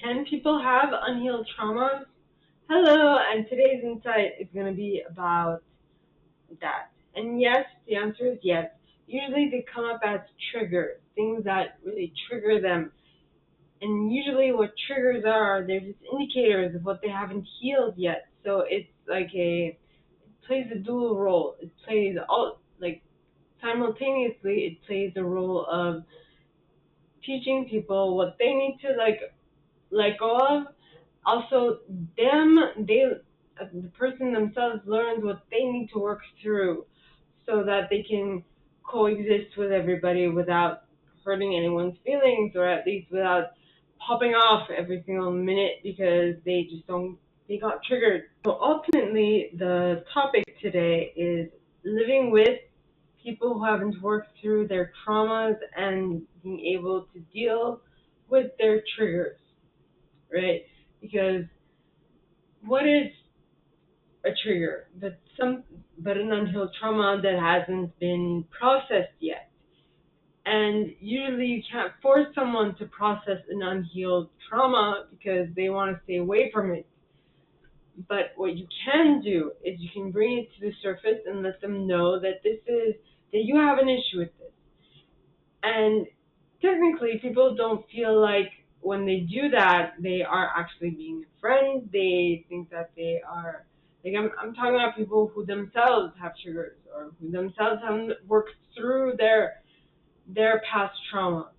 Can people have unhealed traumas? Hello, and today's insight is going to be about that. And yes, the answer is yes. Usually they come up as triggers, things that really trigger them. And usually what triggers are, they're just indicators of what they haven't healed yet. So it's like it plays a dual role. It plays simultaneously, it plays a role of teaching people what they need to let go of. Also, the person themselves learns what they need to work through so that they can coexist with everybody without hurting anyone's feelings, or at least without popping off every single minute because they got triggered. So ultimately, the topic today is living with people who haven't worked through their traumas and being able to deal with their triggers, right? Because what is a trigger? But an unhealed trauma that hasn't been processed yet. And usually you can't force someone to process an unhealed trauma because they want to stay away from it. But what you can do is you can bring it to the surface and let them know that that you have an issue with this. And technically, people don't feel like when they do that, they are actually being a friend. They think that they are, I'm talking about people who themselves have triggers or who themselves haven't worked through their past trauma.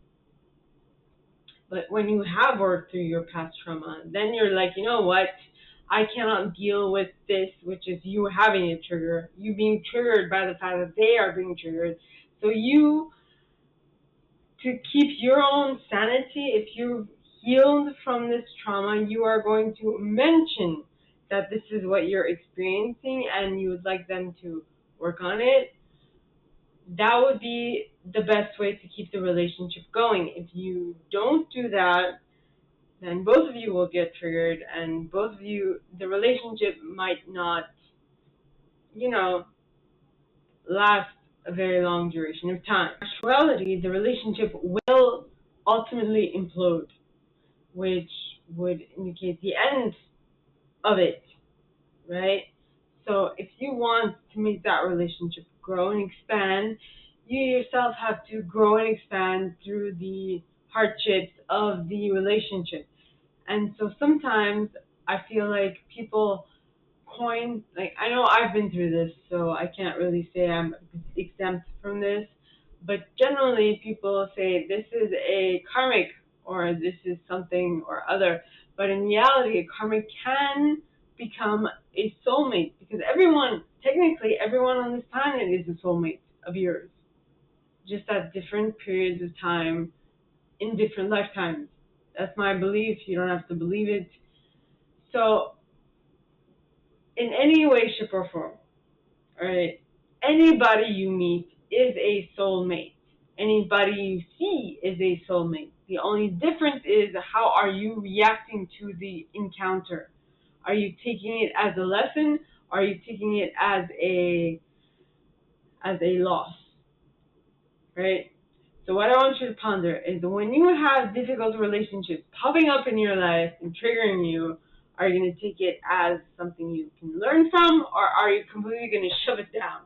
But when you have worked through your past trauma, then you're like, you know what? I cannot deal with this, which is you having a trigger, you being triggered by the fact that they are being triggered. So to keep your own sanity, if you've healed from this trauma, you are going to mention that this is what you're experiencing and you would like them to work on it. That would be the best way to keep the relationship going. If you don't do that, then both of you will get triggered, and both of you, the relationship might not, last a very long duration of time. In actuality, the relationship will ultimately implode, which would indicate the end of it, right? So if you want to make that relationship grow and expand, you yourself have to grow and expand through the hardships of the relationship. And so sometimes I feel like people I know I've been through this, so I can't really say I'm exempt from this, but generally people say this is a karmic or this is something or other, but in reality a karmic can become a soulmate, because technically everyone on this planet is a soulmate of yours, just at different periods of time in different lifetimes. That's my belief. You don't have to believe it. So in any way, shape, or form, right? Anybody you meet is a soulmate. Anybody you see is a soulmate. The only difference is how are you reacting to the encounter? Are you taking it as a lesson? Or are you taking it as a loss? Right? So what I want you to ponder is when you have difficult relationships popping up in your life and triggering you, are you going to take it as something you can learn from, or are you completely going to shove it down?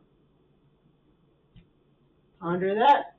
Ponder that.